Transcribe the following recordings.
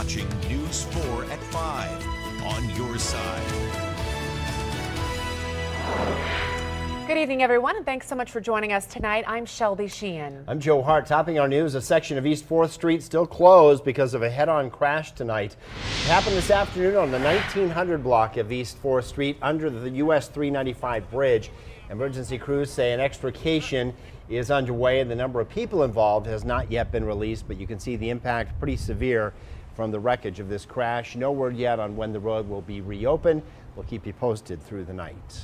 watching News 4 at 5 on your side. Good evening, everyone, and thanks so much for joining us tonight. I'm Shelby Sheehan. I'm Joe Hart. Topping our news, a section of East 4th Street still closed because of a head-on crash tonight. It happened this afternoon on the 1900 block of East 4th Street under the US 395 bridge. Emergency crews say an extrication is underway and the number of people involved has not yet been released, but you can see the impact pretty severe from the wreckage of this crash. No word yet on when the road will be reopened. We'll keep you posted through the night.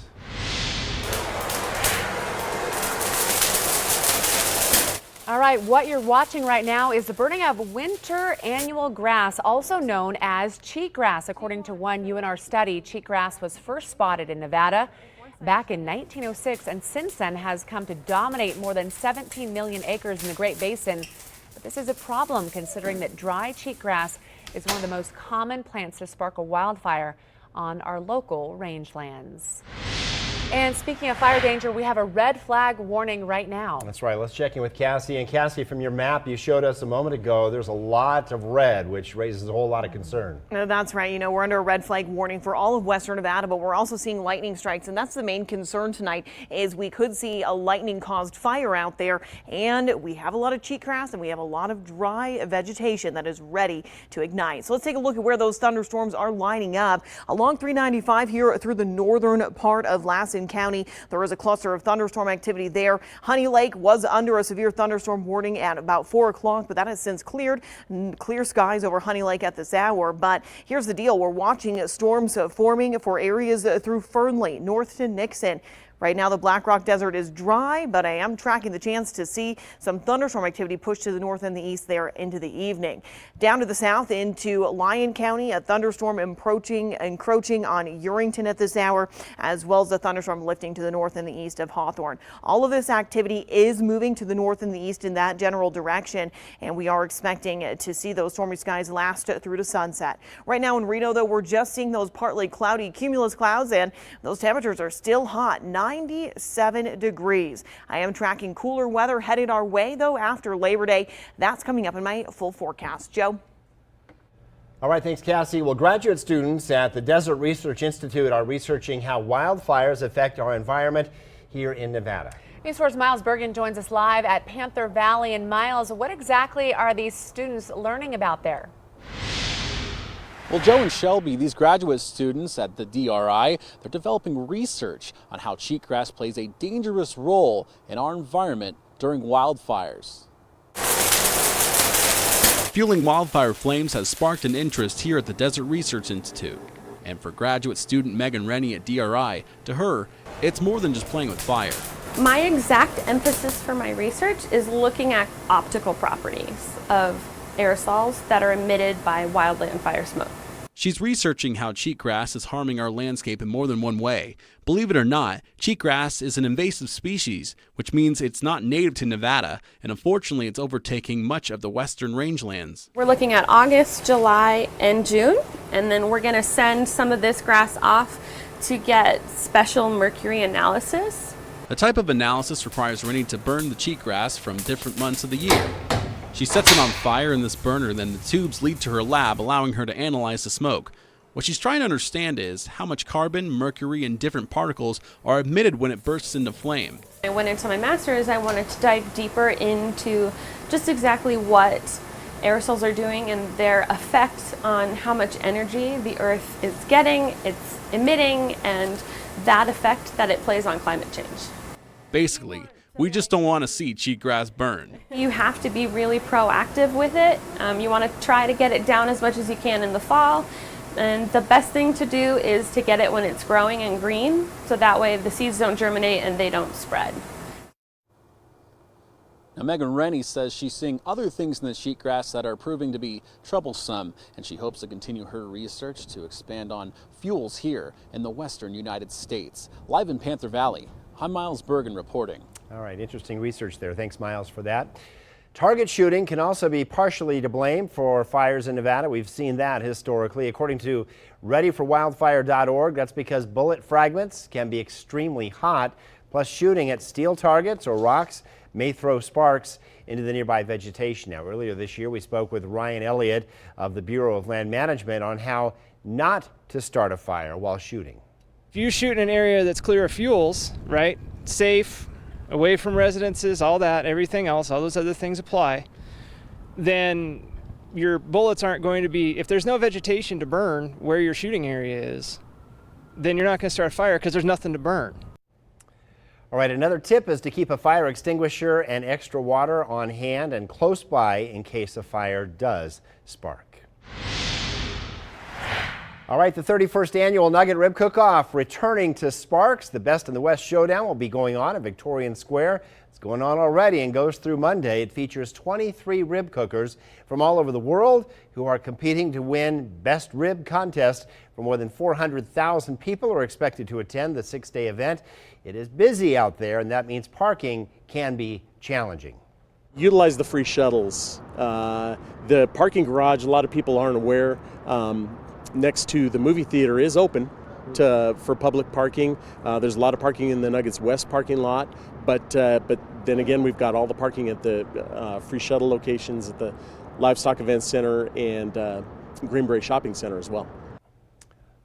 All right, what you're watching right now is the burning of winter annual grass, also known as cheatgrass. According to one UNR study, cheatgrass was first spotted in Nevada back in 1906 and since then has come to dominate more than 17 million acres in the Great Basin. But this is a problem considering that dry cheatgrass is one of the most common plants to spark a wildfire on our local rangelands. And speaking of fire danger, we have a red flag warning right now. That's right. Let's check in with Cassie. And Cassie, from your map you showed us a moment ago, there's a lot of red, which raises a whole lot of concern. No, that's right. You know, we're under a red flag warning for all of western Nevada, but we're also seeing lightning strikes. And that's the main concern tonight, is we could see a lightning-caused fire out there. And we have a lot of cheatgrass and we have a lot of dry vegetation that is ready to ignite. So let's take a look at where those thunderstorms are lining up. Along 395 here through the northern part of Lassen County, there is a cluster of thunderstorm activity there. Honey Lake was under a severe thunderstorm warning at about 4 o'clock, but that has since cleared. Clear skies over Honey Lake at this hour. But here's the deal. We're watching storms forming for areas through Fernley, north to Nixon. Right now, the Black Rock Desert is dry, but I am tracking the chance to see some thunderstorm activity push to the north and the east there into the evening. Down to the south into Lyon County, a thunderstorm encroaching on Urington at this hour, as well as a thunderstorm lifting to the north and the east of Hawthorne. All of this activity is moving to the north and the east in that general direction, and we are expecting to see those stormy skies last through to sunset. Right now in Reno, though, we're just seeing those partly cloudy cumulus clouds, and those temperatures are still hot. 97 degrees. I am tracking cooler weather headed our way, though, after Labor Day. That's coming up in my full forecast. Joe? All right, thanks, Cassie. Well, graduate students at the Desert Research Institute are researching how wildfires affect our environment here in Nevada. News 4's Miles Bergen joins us live at Panther Valley. And Miles, what exactly are these students learning about there? Well, Joe and Shelby, these graduate students at the DRI, they're developing research on how cheatgrass plays a dangerous role in our environment during wildfires. Fueling wildfire flames has sparked an interest here at the Desert Research Institute. And for graduate student Megan Rennie at DRI, to her, it's more than just playing with fire. My exact emphasis for my research is looking at optical properties of aerosols that are emitted by wildland fire smoke. She's researching how cheatgrass is harming our landscape in more than one way. Believe it or not, cheatgrass is an invasive species, which means it's not native to Nevada, and unfortunately it's overtaking much of the western rangelands. We're looking at August, July, and June, and then we're going to send some of this grass off to get special mercury analysis. The type of analysis requires Rennie to burn the cheatgrass from different months of the year. She sets it on fire in this burner, then the tubes lead to her lab, allowing her to analyze the smoke. What she's trying to understand is how much carbon, mercury, and different particles are emitted when it bursts into flame. I went into my master's, I wanted to dive deeper into just exactly what aerosols are doing and their effect on how much energy the Earth is getting, it's emitting, and that effect that it plays on climate change. Basically, we just don't want to see cheatgrass burn. You have to be really proactive with it. You want to try to get it down as much as you can in the fall. And the best thing to do is to get it when it's growing and green, so that way the seeds don't germinate and they don't spread. Now, Megan Rennie says she's seeing other things in the cheatgrass that are proving to be troublesome, and she hopes to continue her research to expand on fuels here in the western United States. Live in Panther Valley, I'm Miles Bergen reporting. All right, interesting research there. Thanks, Miles, for that. Target shooting can also be partially to blame for fires in Nevada. We've seen that historically. According to readyforwildfire.org, that's because bullet fragments can be extremely hot. Plus, shooting at steel targets or rocks may throw sparks into the nearby vegetation. Now, earlier this year, we spoke with Ryan Elliott of the Bureau of Land Management on how not to start a fire while shooting. If you shoot in an area that's clear of fuels, right, safe, away from residences, all that, everything else, all those other things apply, then your bullets aren't going to be, if there's no vegetation to burn where your shooting area is, then you're not going to start a fire because there's nothing to burn. All right, another tip is to keep a fire extinguisher and extra water on hand and close by in case a fire does spark. All right, the 31st annual Nugget Rib Cook-Off returning to Sparks. The Best in the West Showdown will be going on at Victorian Square. It's going on already and goes through Monday. It features 23 rib cookers from all over the world who are competing to win Best Rib contest. For more than 400,000 people are expected to attend the 6-day event. It is busy out there, and that means parking can be challenging. Utilize the free shuttles. The parking garage, a lot of people aren't aware, next to the movie theater is open for public parking. There's a lot of parking in the Nuggets West parking lot, but then again, we've got all the parking at the free shuttle locations at the Livestock Event Center and Greenberry Shopping Center as well.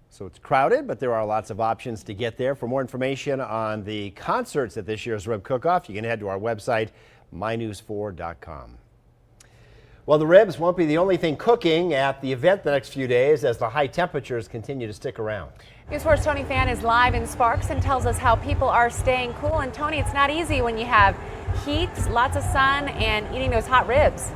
So it's crowded, but there are lots of options to get there. For more information on the concerts at this year's Rib Cook-Off, you can head to our website, mynews4.com. Well, the ribs won't be the only thing cooking at the event the next few days as the high temperatures continue to stick around. News 4's Tony Fan is live in Sparks and tells us how people are staying cool. And Tony, it's not easy when you have heat, lots of sun, and eating those hot ribs.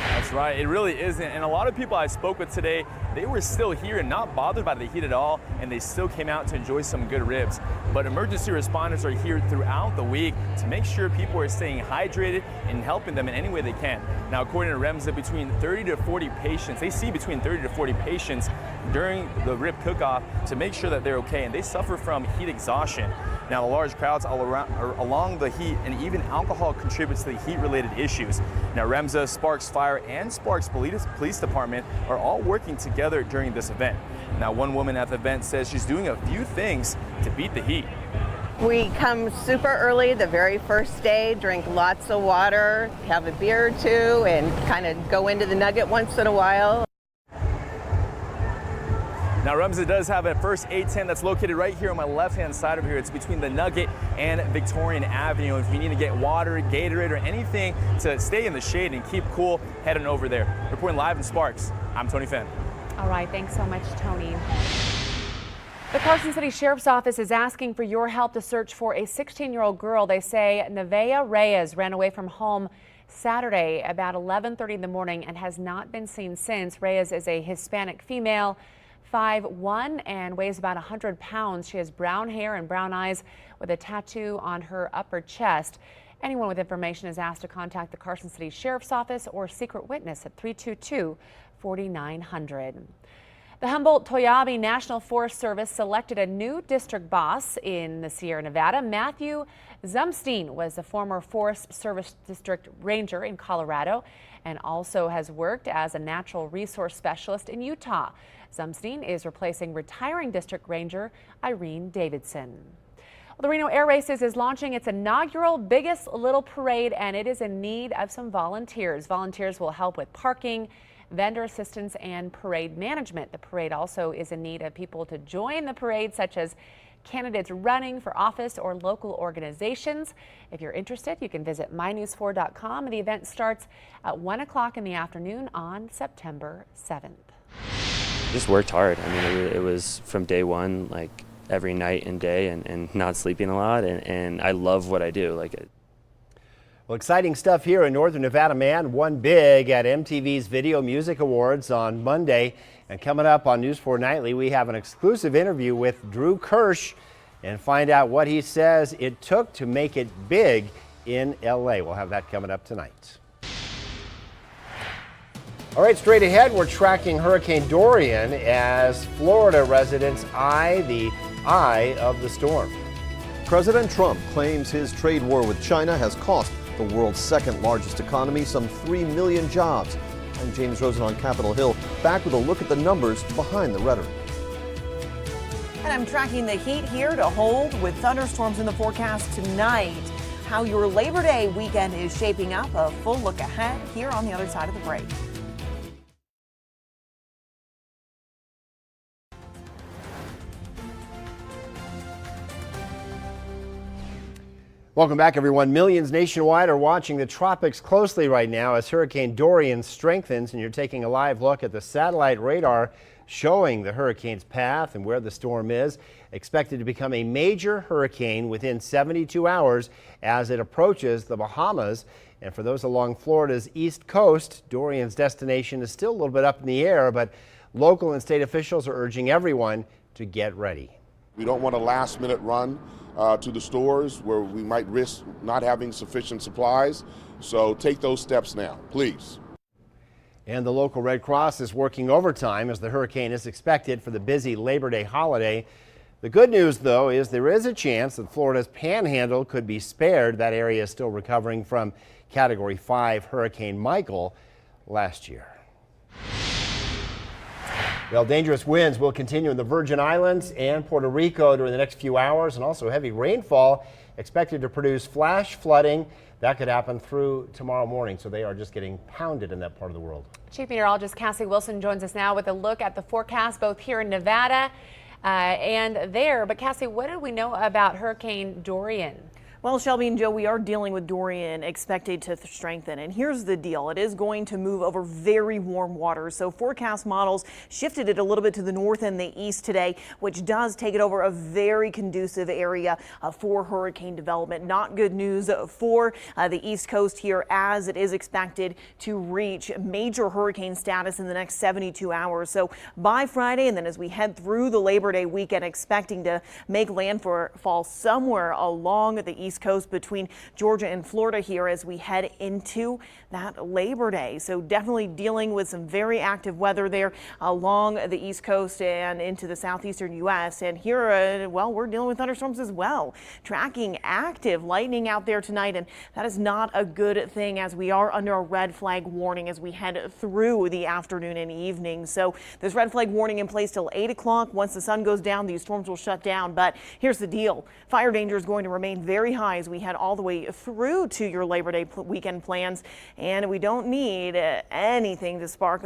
That's right, it really isn't. And a lot of people I spoke with today, they were still here and not bothered by the heat at all, and they still came out to enjoy some good ribs. But emergency responders are here throughout the week to make sure people are staying hydrated and helping them in any way they can. Now, according to REMSA, between 30 to 40 patients, they see between 30 to 40 patients during the rib cook-off to make sure that they're okay, and they suffer from heat exhaustion. Now, the large crowds all around along the heat, and even alcohol contributes to the heat-related issues. Now, REMSA, Sparks Fire, and Sparks Police Department are all working together during this event. Now, one woman at the event says she's doing a few things to beat the heat. We come super early the very first day, drink lots of water, have a beer or two, and kind of go into the Nugget once in a while. Now, REMSA does have a first aid tent that's located right here on my left-hand side of here. It's between the Nugget and Victorian Avenue. If you need to get water, Gatorade, or anything to stay in the shade and keep cool, head on over there. Reporting live in Sparks, I'm Tony Fenn. All right, thanks so much, Tony. The Carson City Sheriff's Office is asking for your help to search for a 16-year-old girl. They say Nevaeh Reyes ran away from home Saturday about 11:30 in the morning and has not been seen since. Reyes is a Hispanic female, 5'1", and weighs about 100 pounds. She has brown hair and brown eyes with a tattoo on her upper chest. Anyone with information is asked to contact the Carson City Sheriff's Office or Secret Witness at 322-4900. The Humboldt-Toyabe National Forest Service selected a new district boss in the Sierra Nevada. Matthew Zumstein was the former Forest Service District Ranger in Colorado and also has worked as a natural resource specialist in Utah. Zumstein is replacing retiring District Ranger Irene Davidson. Well, the Reno Air Races is launching its inaugural Biggest Little Parade, and it is in need of some volunteers. Volunteers will help with parking, vendor assistance, and parade management. The parade also is in need of people to join the parade, such as candidates running for office or local organizations. If you're interested, you can visit mynews4.com. The event starts at 1 o'clock in the afternoon on September 7th. Just worked hard. I mean, it was from day one, like every night and day, and not sleeping a lot, and I love what I do. Well, exciting stuff here in Northern Nevada. Man won big at MTV's Video Music Awards on Monday. And coming up on News 4 Nightly, we have an exclusive interview with Drew Kirsch and find out what he says it took to make it big in LA. We'll have that coming up tonight. All right, straight ahead, we're tracking Hurricane Dorian as Florida residents eye the eye of the storm. President Trump claims his trade war with China has cost the world's second largest economy some 3 million jobs. I'm James Rosen on Capitol Hill, back with a look at the numbers behind the rhetoric. And I'm tracking the heat here to hold with thunderstorms in the forecast tonight. how your Labor Day weekend is shaping up. A full look ahead here on the other side of the break. Welcome back, everyone. Millions nationwide are watching the tropics closely right now as Hurricane Dorian strengthens, and you're taking a live look at the satellite radar showing the hurricane's path and where the storm is. Expected to become a major hurricane within 72 hours as it approaches the Bahamas. And for those along Florida's east coast, Dorian's destination is still a little bit up in the air, but local and state officials are urging everyone to get ready. We don't want a last-minute run to the stores where we might risk not having sufficient supplies. So take those steps now, please. And the local Red Cross is working overtime as the hurricane is expected for the busy Labor Day holiday. The good news, though, is there is a chance that Florida's Panhandle could be spared. That area is still recovering from Category 5 Hurricane Michael last year. Well, dangerous winds will continue in the Virgin Islands and Puerto Rico during the next few hours, and also heavy rainfall expected to produce flash flooding. That could happen through tomorrow morning, so they are just getting pounded in that part of the world. Chief Meteorologist Cassie Wilson joins us now with a look at the forecast both here in Nevada and there. But Cassie, what do we know about Hurricane Dorian? Well, Shelby and Joe, we are dealing with Dorian expected to strengthen. And here's the deal. It is going to move over very warm waters. So forecast models shifted it a little bit to the north and the east today, which does take it over a very conducive area for hurricane development. Not good news for the east coast here, as it is expected to reach major hurricane status in the next 72 hours. So by Friday, and then as we head through the Labor Day weekend, expecting to make landfall somewhere along the east coast between Georgia and Florida here as we head into that Labor Day. So definitely dealing with some very active weather there along the east coast and into the southeastern U.S. And here, well, we're dealing with thunderstorms as well. Tracking active lightning out there tonight, and that is not a good thing as we are under a red flag warning as we head through the afternoon and evening. So this red flag warning in place till 8 o'clock. Once the sun goes down, these storms will shut down. But here's the deal. Fire danger is going to remain very high as we head all the way through to your Labor Day weekend plans, and we don't need anything to spark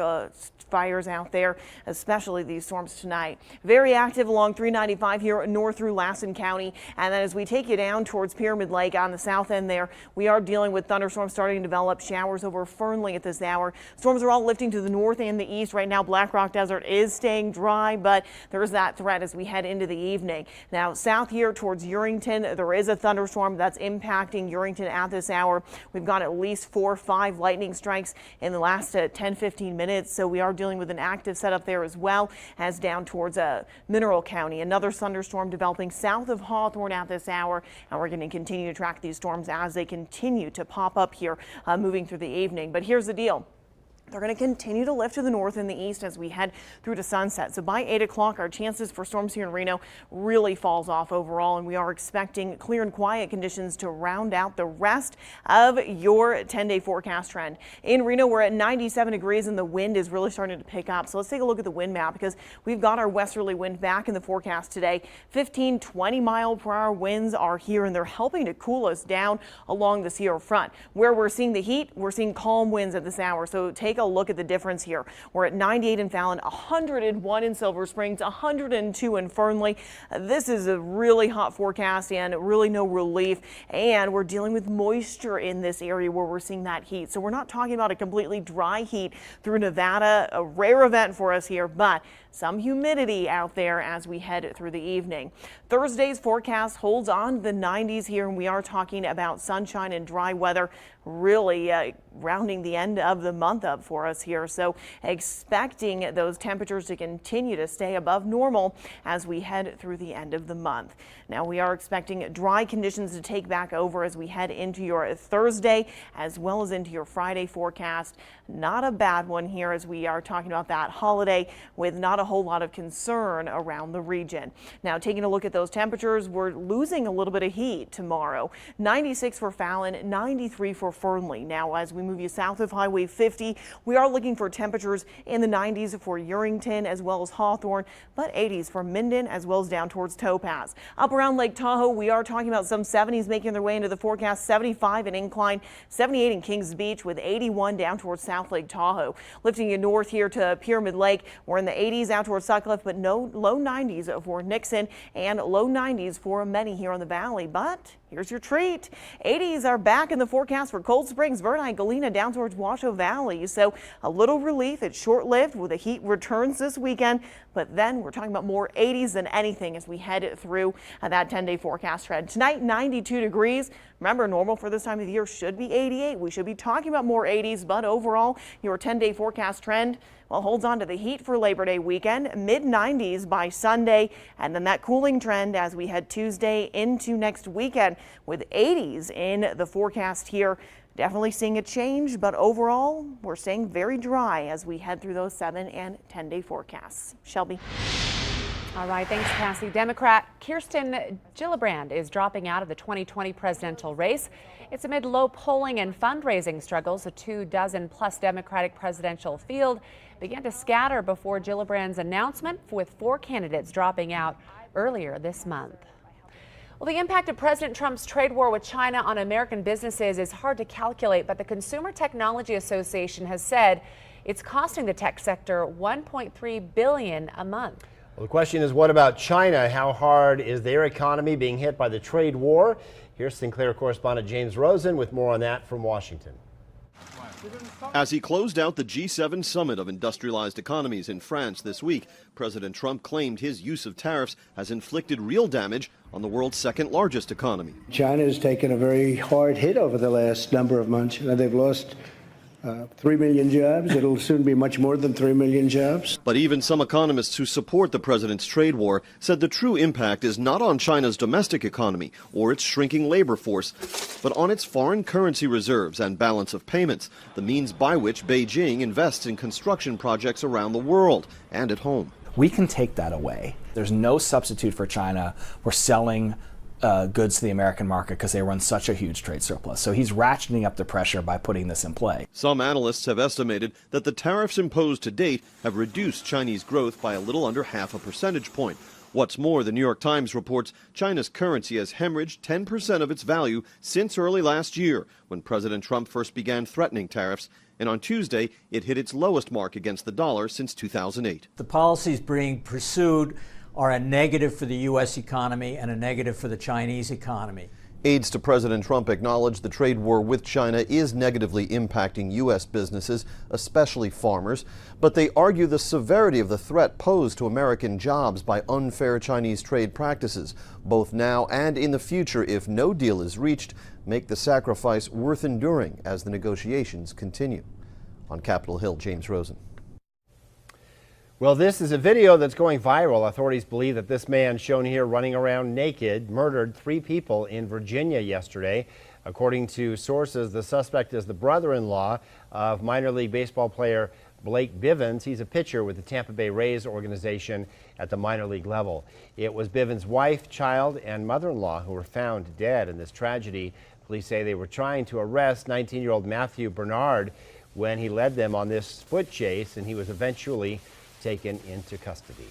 fires out there, especially these storms tonight. Very active along 395 here north through Lassen County, and then as we take you down towards Pyramid Lake on the south end there, we are dealing with thunderstorms starting to develop, showers over Fernley at this hour. Storms are all lifting to the north and the east. Right now Black Rock Desert is staying dry, but there is that threat as we head into the evening. Now south here towards Urington, there is a thunderstorm that's impacting Urington at this hour. We've got at least 4 or 5 lightning strikes in the last 10-15 minutes, so we are dealing with an active setup there as well as down towards Mineral County. Another thunderstorm developing south of Hawthorne at this hour, and we're going to continue to track these storms as they continue to pop up here moving through the evening. But here's the deal. They're going to continue to lift to the north and the east as we head through to sunset. So by 8 o'clock, our chances for storms here in Reno really falls off overall, and we are expecting clear and quiet conditions to round out the rest of your 10-day forecast trend. In Reno, we're at 97 degrees and the wind is really starting to pick up. So let's take a look at the wind map because we've got our westerly wind back in the forecast today. 15-20 mile per hour winds are here, and they're helping to cool us down along the Sierra front. Where we're seeing the heat, we're seeing calm winds at this hour. So take a look at the difference here. We're at 98 in Fallon, 101 in Silver Springs, 102 in Fernley. This is a really hot forecast and really no relief. And we're dealing with moisture in this area where we're seeing that heat. So we're not talking about a completely dry heat through Nevada, a rare event for us here, but some humidity out there as we head through the evening. Thursday's forecast holds on the 90s here, and we are talking about sunshine and dry weather really rounding the end of the month up for us here. So expecting those temperatures to continue to stay above normal as we head through the end of the month. Now we are expecting dry conditions to take back over as we head into your Thursday as well as into your Friday forecast. Not a bad one here as we are talking about that holiday with not a whole lot of concern around the region. Now, taking a look at those temperatures, we're losing a little bit of heat tomorrow. 96 for Fallon, 93 for Fernley. Now, as we move you south of Highway 50, we are looking for temperatures in the 90s for Urington as well as Hawthorne, but 80s for Minden as well as down towards Topaz. Up around Lake Tahoe, we are talking about some 70s making their way into the forecast. 75 in Incline, 78 in Kings Beach, with 81 down towards South Lake Tahoe. Lifting you north here to Pyramid Lake, we're in the 80s out towards Sutcliffe, but no low 90s for Nixon and low 90s for many here on the valley. But here's your treat. 80s are back in the forecast for Cold Springs, Verdi, Galena, down towards Washoe Valley. So a little relief. It's short-lived with the heat returns this weekend, but then we're talking about more 80s than anything as we head through that 10-day forecast trend. Tonight, 92 degrees. Remember, normal for this time of the year should be 88. We should be talking about more 80s, but overall, your 10-day forecast trend, well, holds on to the heat for Labor Day weekend, mid-90s by Sunday, and then that cooling trend as we head Tuesday into next weekend with 80s in the forecast here. Definitely seeing a change, but overall, we're staying very dry as we head through those 7 and 10-day forecasts. Shelby. All right, thanks, Cassie. Democrat Kirsten Gillibrand is dropping out of the 2020 presidential race. It's amid low polling and fundraising struggles. The 24+ Democratic presidential field began to scatter before Gillibrand's announcement, with 4 candidates dropping out earlier this month. Well, the impact of President Trump's trade war with China on American businesses is hard to calculate, but the Consumer Technology Association has said it's costing the tech sector $1.3 billion a month. Well, the question is, what about China? How hard is their economy being hit by the trade war? Here's Sinclair correspondent James Rosen with more on that from Washington. As he closed out the G7 summit of industrialized economies in France this week, President Trump claimed his use of tariffs has inflicted real damage on the world's second largest economy. China has taken a very hard hit over the last number of months. They've lost 3 million jobs. It'll soon be much more than 3 million jobs. But even some economists who support the president's trade war said the true impact is not on China's domestic economy or its shrinking labor force, but on its foreign currency reserves and balance of payments, the means by which Beijing invests in construction projects around the world and at home. We can take that away. There's no substitute for China for selling goods to the American market because they run such a huge trade surplus. So he's ratcheting up the pressure by putting this in play. Some analysts have estimated that the tariffs imposed to date have reduced Chinese growth by a little under half a percentage point. What's more, the New York Times reports China's currency has hemorrhaged 10% of its value since early last year, when President Trump first began threatening tariffs. And on Tuesday, it hit its lowest mark against the dollar since 2008. The policies being pursued are a negative for the U.S. economy and a negative for the Chinese economy. Aides to President Trump acknowledge the trade war with China is negatively impacting U.S. businesses, especially farmers, but they argue the severity of the threat posed to American jobs by unfair Chinese trade practices, both now and in the future, if no deal is reached, make the sacrifice worth enduring as the negotiations continue. On Capitol Hill, James Rosen. Well, this is a video that's going viral. Authorities believe that this man shown here running around naked murdered 3 people in Virginia yesterday. According to sources, the suspect is the brother-in-law of minor league baseball player Blake Bivens. He's a pitcher with the Tampa Bay Rays organization at the minor league level. It was Bivens' wife, child, and mother-in-law who were found dead in this tragedy. Police say they were trying to arrest 19-year-old Matthew Bernard when he led them on this foot chase, and he was eventually taken into custody.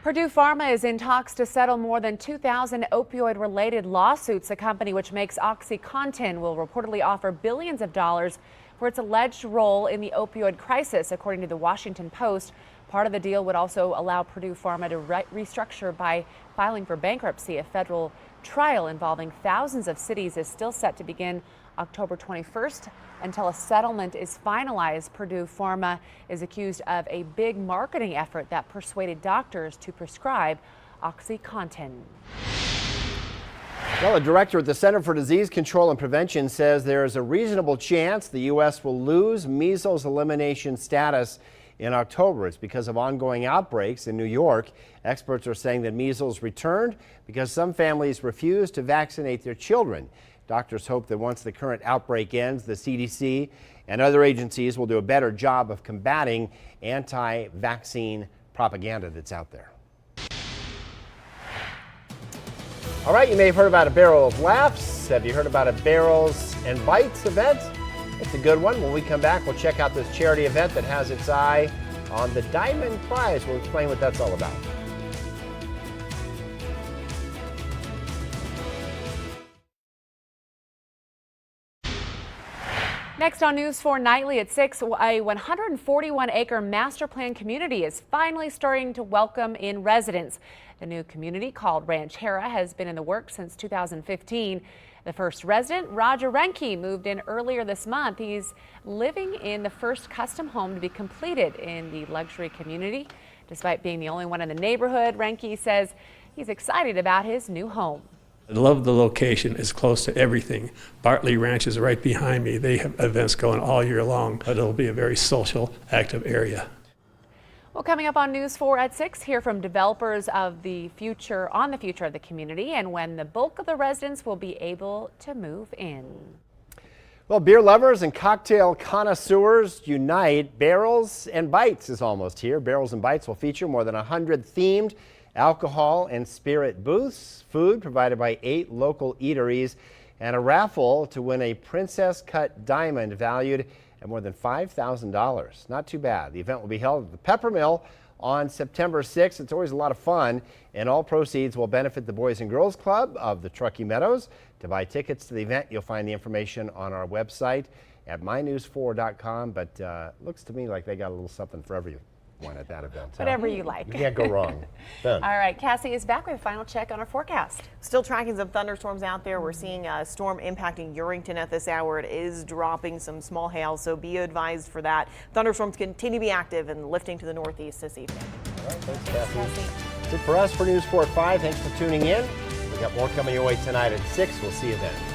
Purdue Pharma is in talks to settle more than 2,000 opioid-related lawsuits. A company which makes OxyContin will reportedly offer billions of dollars for its alleged role in the opioid crisis, according to the Washington Post. Part of the deal would also allow Purdue Pharma to restructure by filing for bankruptcy. A federal trial involving thousands of cities is still set to begin October 21st. Until a settlement is finalized, Purdue Pharma is accused of a big marketing effort that persuaded doctors to prescribe OxyContin. Well, a director at the Center for Disease Control and Prevention says there is a reasonable chance the U.S. will lose measles elimination status in October. It's because of ongoing outbreaks in New York. Experts are saying that measles returned because some families refused to vaccinate their children. Doctors hope that once the current outbreak ends, the CDC and other agencies will do a better job of combating anti-vaccine propaganda that's out there. All right, you may have heard about a Barrel of Laughs. Have you heard about a Barrels and Bites event? It's a good one. When we come back, we'll check out this charity event that has its eye on the Diamond Prize. We'll explain what that's all about. Next on News 4 Nightly at 6, a 141-acre master plan community is finally starting to welcome in residents. The new community, called Ranchera, has been in the works since 2015. The first resident, Roger Renke, moved in earlier this month. He's living in the first custom home to be completed in the luxury community. Despite being the only one in the neighborhood, Renke says he's excited about his new home. I love the location. It's close to everything. Bartley Ranch is right behind me. They have events going all year long, but it'll be a very social, active area. Well, coming up on News 4 at 6, hear from developers of the future of the community and when the bulk of the residents will be able to move in. Well, beer lovers and cocktail connoisseurs unite. Barrels and Bites is almost here. Barrels and Bites will feature more than 100 themed alcohol and spirit booths, food provided by 8 local eateries, and a raffle to win a princess cut diamond valued at more than $5,000. Not too bad. The event will be held at the Peppermill on September 6th. It's always a lot of fun, and all proceeds will benefit the Boys and Girls Club of the Truckee Meadows. To buy tickets to the event, you'll find the information on our website at mynews4.com, but looks to me like they got a little something for everyone at that event. Whatever you like. You can't go wrong. All right, Cassie is back with a final check on our forecast. Still tracking some thunderstorms out there. We're seeing a storm impacting Urington at this hour. It is dropping some small hail, so be advised for that. Thunderstorms continue to be active and lifting to the northeast this evening. All right, thanks, Cassie. That's it for us for News 4 at 5. Thanks for tuning in. We got more coming your way tonight at 6. We'll see you then.